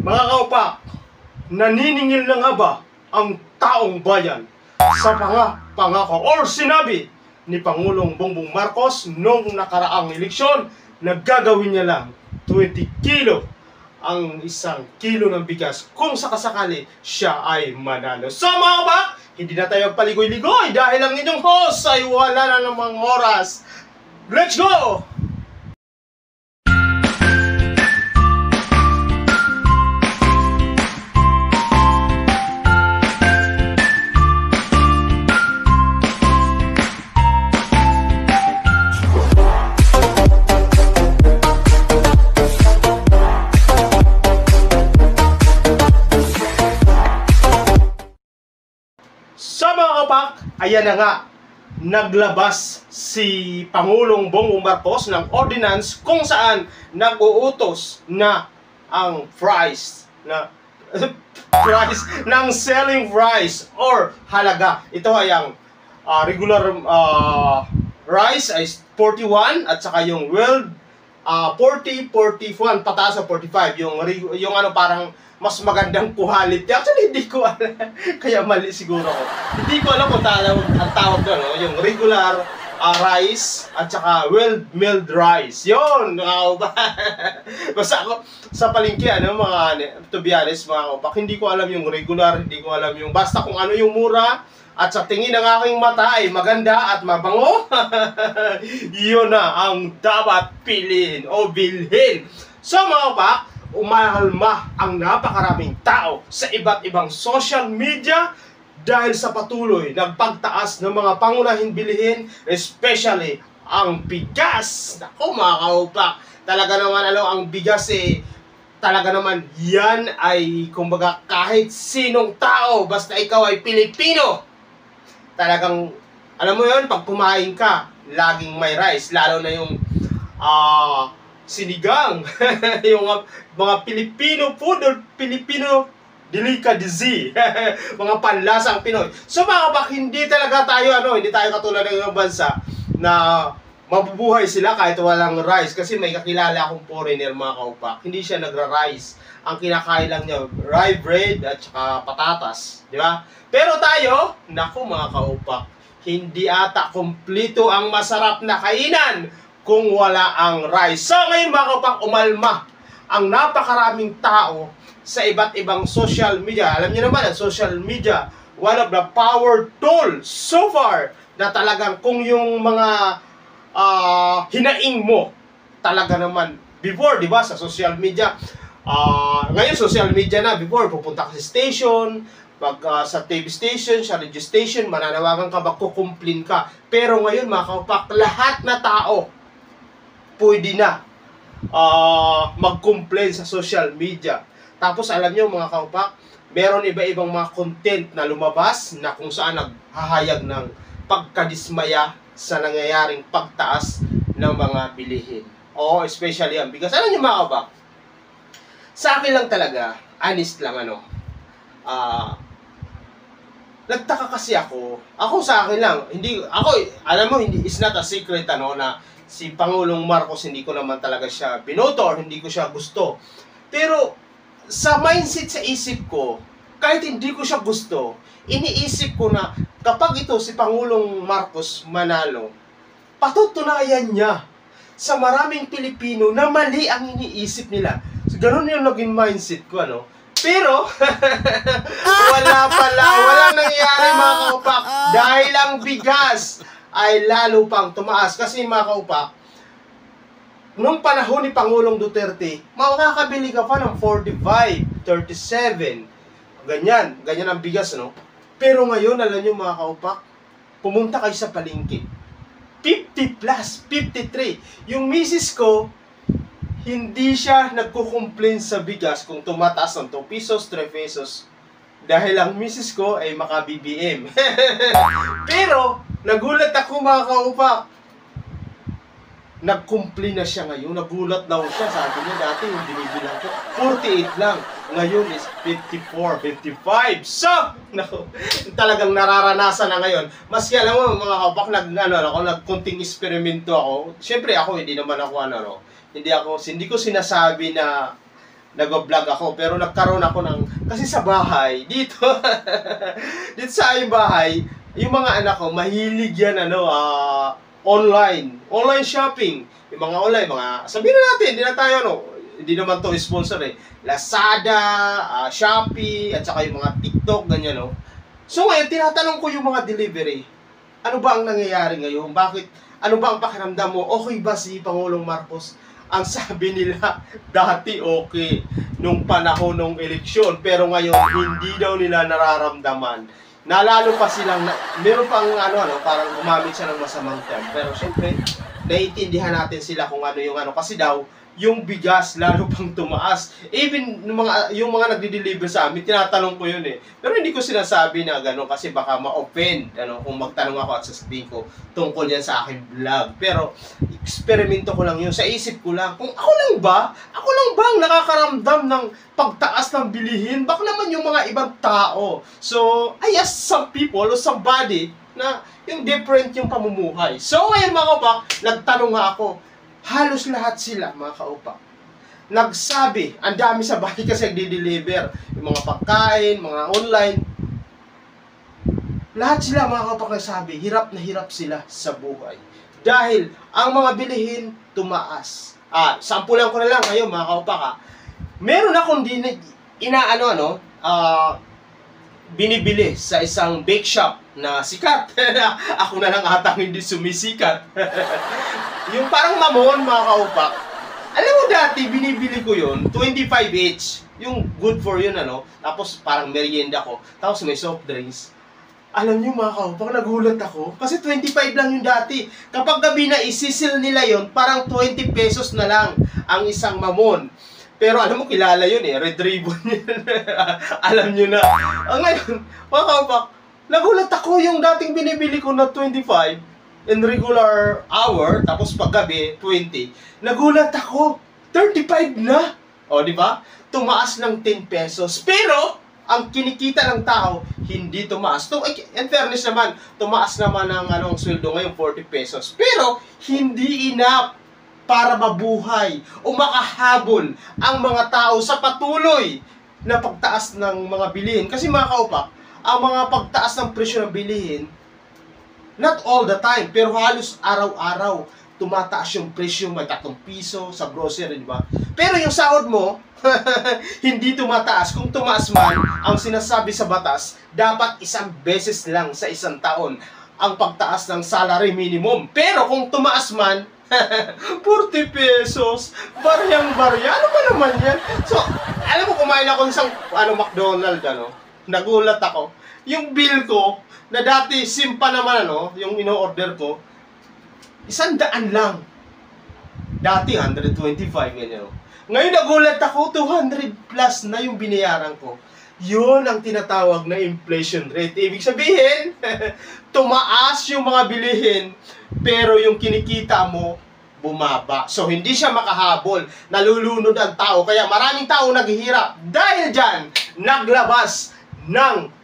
Mga kaupak, naniningil na nga ba ang taong bayan sa pangako or sinabi ni Pangulong Bongbong Marcos noong nakaraang eleksyon na gagawin niya lang 20 kilo ang isang kilo ng bigas kung sakasakali siya ay manalo. So mga kaupak, hindi na tayo paligoy-ligoy dahil ang inyong host ay wala na namang oras. Let's go! Sa mga kaupak, ayan na nga, naglabas si Pangulong Bongbong Marcos ng ordinance kung saan nag-uutos na ang price ng selling price or halaga. Ito ay ang regular rice ay 41 at saka yung world 40, 41, pataas sa 45. Yung ano parang mas magandang quality. Actually, hindi ko alam. Kaya mali siguro ko. Hindi ko alam kung ang tawag doon. No? Yung regular rice at saka well-milled rice. Yun! Basta ako sa palengke, to be honest, mga kaupak, hindi ko alam yung regular, hindi ko alam yung basta kung ano yung mura at sa tingin ng aking mata ay maganda at mabango. Yun na ang dapat piliin o bilhin. So mga kaupak, umahalma ang napakaraming tao sa iba't ibang social media dahil sa patuloy nagpagtaas ng mga pangunahing bilihin, especially ang bigas. Naku mga kaupak, talaga naman ang bigas talaga naman yan ay kumbaga kahit sinong tao, basta ikaw ay Pilipino, talagang alam mo yun, pag kumain ka, laging may rice, lalo na yung sinigang, yung mga Filipino food or Filipino delicacy, mga panlasang Pinoy. So mga kabak, hindi talaga tayo hindi tayo katulad ng ibang bansa na mabubuhay sila kahit walang rice, kasi may kakilala akong foreigner mga kaupak, hindi siya nagra-rice. Ang kinakain lang niya rye bread at saka patatas, di ba? Pero tayo, naku mga kaupak, hindi ata kumpleto ang masarap na kainan kung wala ang rice. So ngayon mga kaupak, umalma ang napakaraming tao sa iba't ibang social media. Alam niyo naman, ang social media, one of the power tools so far na talagang kung yung mga hinaing mo, talaga naman, before, di ba, sa social media, ngayon social media na, before, pupunta ka sa station, sa TV station, sa radio station, mananawagan ka, magkukumplin ka. Pero ngayon mga kaupak, lahat na tao pwede na mag-complain sa social media. Tapos alam nyo mga kaupak, meron iba-ibang mga content na lumabas na kung saan naghahayag ng pagkadismaya sa nangyayaring pagtaas ng mga bilihin. O especially ang bigas. Alam nyo mga kaupak, sa akin lang talaga, honest lang nagtaka kasi ako sa akin lang, alam mo, it's not a secret na si Pangulong Marcos, hindi ko naman talaga siya binoto or hindi ko siya gusto. Pero sa mindset sa isip ko, kahit hindi ko siya gusto, iniisip ko na kapag ito si Pangulong Marcos manalo, patutunayan niya sa maraming Pilipino na mali ang iniisip nila. So, ganun yung naging mindset ko, Pero, walang nangyayari mga kaupak, dahil ang bigas ay lalo pang tumaas. Kasi mga kaupak, nung panahon ni Pangulong Duterte, makakabili ka pa ng 45, 37, ganyan ang bigas, Pero ngayon, alam nyo mga kaupak, pumunta kayo sa palengke, 50 plus, 53. Yung misis ko, hindi siya nagko-complain sa bigas kung tumataas ng 2 pesos, 3 pesos. Dahil ang misis ko ay maka-BBM. Pero, nagulat ako mga kaupak. Nag-complain na siya ngayon. Nagulat daw siya. Sabi niya dati yung binibilang ko, 48 lang. Ngayon is 54, 55. So, talagang nararanasan na ngayon. Maski alam mo mga kaupak, nagkunting eksperimento ako. Siyempre ako, hindi naman ako hindi ko sinasabi na nag-vlog ako, pero nagkaroon ako ng, kasi sa bahay, dito, dito sa aming bahay, yung mga anak ko, mahilig yan, online shopping, yung mga online, sabihin na natin, hindi na tayo, hindi naman to sponsor eh, Lazada, Shopee, at saka yung mga TikTok, ganyan, So ngayon, tinatanong ko yung mga delivery, ano ba ang nangyayari ngayon? Ano ba ang pakiramdam mo? Okay ba si Pangulong Marcos? Ang sabi nila, dati okay, nung panahon ng eleksyon, pero ngayon, hindi daw nila nararamdaman. Nalalo pa silang, meron pang parang gumamit siya ng masamang term. Pero syempre, naiintindihan natin sila kung ano yung kasi daw, yung bigas lalo pang tumaas. Even yung mga nagdi-deliver sa amin, tinatanong ko yun eh. Pero hindi ko sinasabi na gano'n kasi baka ma-offend kung magtanong ako at sasabihin ko tungkol yan sa aking vlog. Pero eksperimento ko lang yun, sa isip ko lang. Kung ako lang ba ang nakakaramdam ng pagtaas ng bilihin? Baka naman yung mga ibang tao. So, I asked some people or somebody na yung different yung pamumuhay. So, ngayon mga kapak, nagtanong nga ako. Halos lahat sila, mga kaupak, nagsabi, ang dami sa bahay kasi nagdi-deliver, yung mga pagkain, mga online, lahat sila, mga kaupak, nagsabi, hirap na hirap sila sa buhay. Dahil, ang mga bilihin, tumaas. Sampulan ko na lang ngayon, mga kaupak, meron akong binibili sa isang bake shop na sikat. Ako na lang atang hindi sumisikat. Yung parang mamon, mga kaupak. Alam mo dati, binibili ko yun, 25 each. Yung good for yun, Tapos parang merienda ko. Tapos may soft drinks. Alam niyo mga kaupak, nagulat ako. Kasi 25 lang yung dati. Kapag gabi na isisil nila yun, parang 20 pesos na lang ang isang mamon. Pero alam mo, kilala yun eh. Red Ribbon yun. Alam nyo na. Ngayon, mga kaupak, nagulat ako yung dating binibili ko na 25 in regular hour, tapos paggabi, 20. Nagulat ako, 35 na. O, di ba? Tumaas ng 10 pesos. Pero, ang kinikita ng tao, hindi tumaas. In fairness naman, tumaas naman ang sweldo ngayon, 40 pesos. Pero, hindi enough para mabuhay o makahabol ang mga tao sa patuloy na pagtaas ng mga bilihin. Kasi mga kaupak, ang mga pagtaas ng presyo ng bilihin, not all the time, pero halos araw-araw tumataas yung presyo, may 3 piso sa grocery, di ba? Pero yung sahod mo, hindi tumataas. Kung tumaas man, ang sinasabi sa batas, dapat 1 beses lang sa 1 taon ang pagtaas ng salary minimum. Pero kung tumaas man, 40 pesos, baryang-barya, ano ba naman yan? So, alam mo, kumain ako ng isang McDonald's, nagulat ako. Yung bill ko, na dati simpa naman yung ino-order ko, 100 lang. Dati 125 ganyan. Ngayon nagulat ako, 200 plus na yung binayaran ko. Yun ang tinatawag na inflation rate. Ibig sabihin, tumaas yung mga bilihin, pero yung kinikita mo, bumaba. So, hindi siya makahabol. Nalulunod ang tao. Kaya maraming tao naghihirap. Dahil dyan, naglabas ng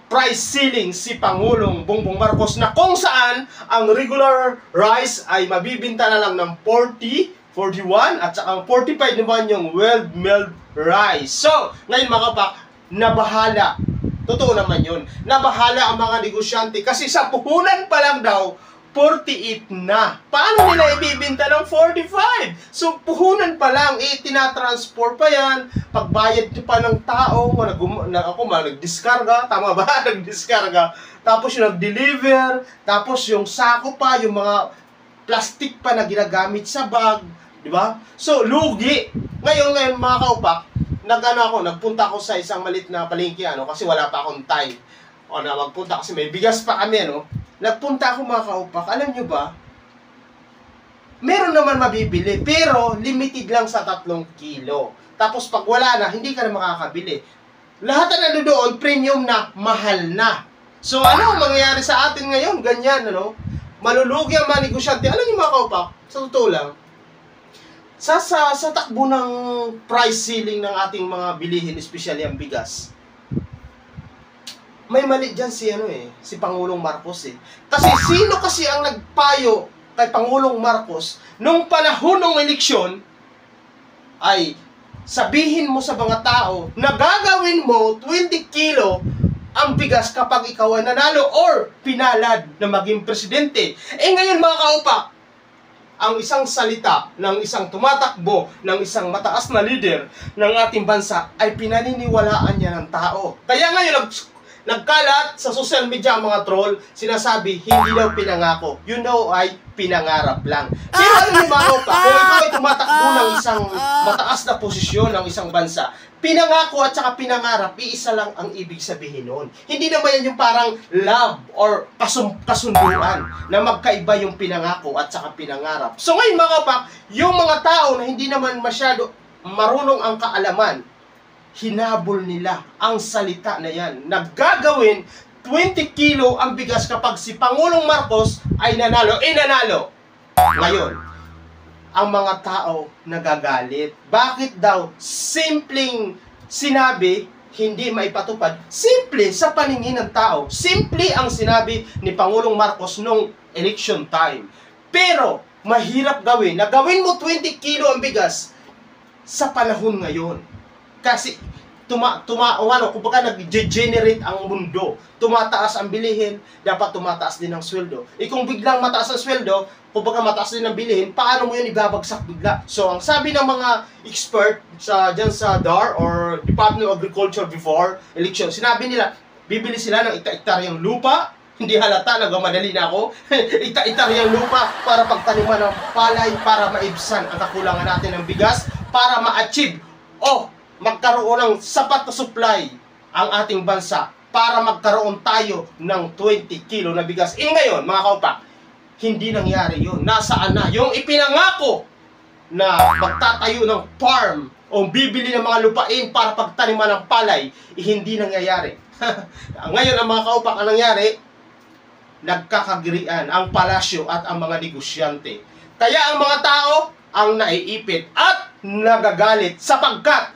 price ceiling si Pangulong Bongbong Marcos na kung saan ang regular rice ay mabibinta na lang ng 40, 41 at saka 45 naman yung well-milled rice. So, ngayon mga kapak, nabahala. Totoo naman yun. Nabahala ang mga negosyante kasi sa puhunan pa lang daw 48 na. Paano nila ibibinta ng 45? So, puhunan pa lang, tinatransport pa yan. Pagbayad pa ng tao, nagdiskarga, tama ba? Nagdiskarga. Tapos yung nag-deliver, tapos yung sako pa, yung mga plastic pa na ginagamit sa bag, di ba? So, lugi. Ngayon mga kaupak, nagpunta ako sa isang malit na palengke, kasi wala pa akong time. Magpunta kasi may bigas pa kami, Nagpunta ako mga kaupak, alam nyo ba, meron naman mabibili, pero limited lang sa 3 kilo. Tapos pag wala na, hindi ka na makakabili. Lahat na doon, premium na, mahal na. So ano ang mangyayari sa atin ngayon? Ganyan, malulugi ang mga negosyante. Alam nyo mga kaupak, sa totoo lang, sa takbo ng price ceiling ng ating mga bilihin, especially ang bigas, may mali dyan si Pangulong Marcos Kasi sino kasi ang nagpayo kay Pangulong Marcos nung panahon ng eleksyon ay sabihin mo sa mga tao na gagawin mo 20 kilo ang bigas kapag ikaw ay nanalo or pinalad na maging presidente. Eh ngayon mga kaupak, ang isang salita ng isang tumatakbo, ng isang mataas na leader ng ating bansa ay pinaniniwalaan niya ng tao. Kaya ngayon nagkalat sa social media ang mga troll, sinasabi hindi daw pinangako. Yun daw ay pinangarap lang. Pero ano yung mga kaupak, kung ikaw ay tumatakbo ng isang mataas na posisyon ng isang bansa, pinangako at saka pinangarap, iisa lang ang ibig sabihin noon. Hindi naman yan yung parang love or kasunduan na magkaiba yung pinangako at saka pinangarap. So ngayon mga kapak, yung mga tao na hindi naman masyado marunong ang kaalaman, hinabol nila ang salita na yan. Naggagawin 20 kilo ang bigas kapag si Pangulong Marcos ay nanalo. Nanalo! Ngayon, ang mga tao nagagalit. Bakit daw? Simpleng sinabi, hindi maipatupad. Simple sa paningin ng tao. Simple ang sinabi ni Pangulong Marcos nung election time. Pero, mahirap gawin. Na gawin mo 20 kilo ang bigas sa panahon ngayon. Kasi, kumbaga nag-generate ang mundo. Tumataas ang bilihin, dapat tumataas din ang sweldo. Kung biglang mataas ang sweldo, kumbaga mataas din ang bilihin, paano mo yun ibabagsak bigla? So, ang sabi ng mga expert dyan sa DAR or Department of Agriculture before election, sinabi nila, bibili sila ng ita-ektaryang lupa, hindi halata, nagmamadali na ako, ita-ektaryang lupa para pagtaniman ng palay, para maibsan ang kakulangan natin ng bigas, para ma-achieve magkaroon ng sapat na supply ang ating bansa para magkaroon tayo ng 20 kilo na bigas. Ngayon, mga kaupak, hindi nangyari yun. Nasaan na? Yung ipinangako na magtatayo ng farm o bibili ng mga lupain para pagtaniman ng palay, hindi nangyayari. Ngayon, ang mga kaupak, ang nangyari, nagkakagirian ang palasyo at ang mga negosyante. Kaya ang mga tao ang naiipit at nagagalit sapagkat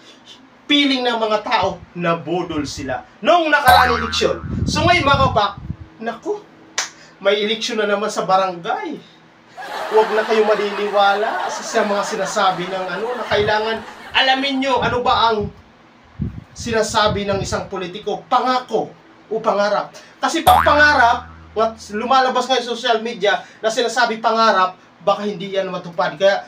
piling ng mga tao na budol sila nung nakaraang eleksyon. So ngayon mga kapak, naku, may eleksyon na naman sa barangay. Huwag na kayo maniniwala sa mga sinasabi ng na kailangan alamin nyo ano ba ang sinasabi ng isang politiko, pangako o pangarap. Kasi pag pangarap, lumalabas ngayon sa social media na sinasabi pangarap, baka hindi yan matupad. Kaya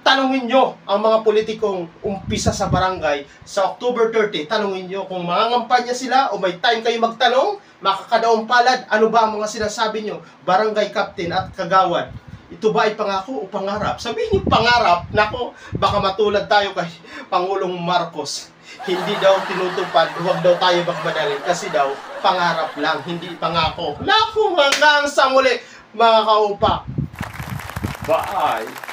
tanungin nyo ang mga politikong umpisa sa barangay sa October 30, tanungin nyo kung mangangampanya sila o may time kayo magtanong, makakadaong palad, ano ba ang mga sinasabi nyo, barangay captain at kagawad. Ito ba ay pangako o pangarap? Sabihin niyo pangarap, nako, baka matulad tayo kay Pangulong Marcos. Hindi daw tinutupad, huwag daw tayo magmadali kasi daw pangarap lang, hindi pangako. Naku, hanggang sa muli mga kaupak. Bye!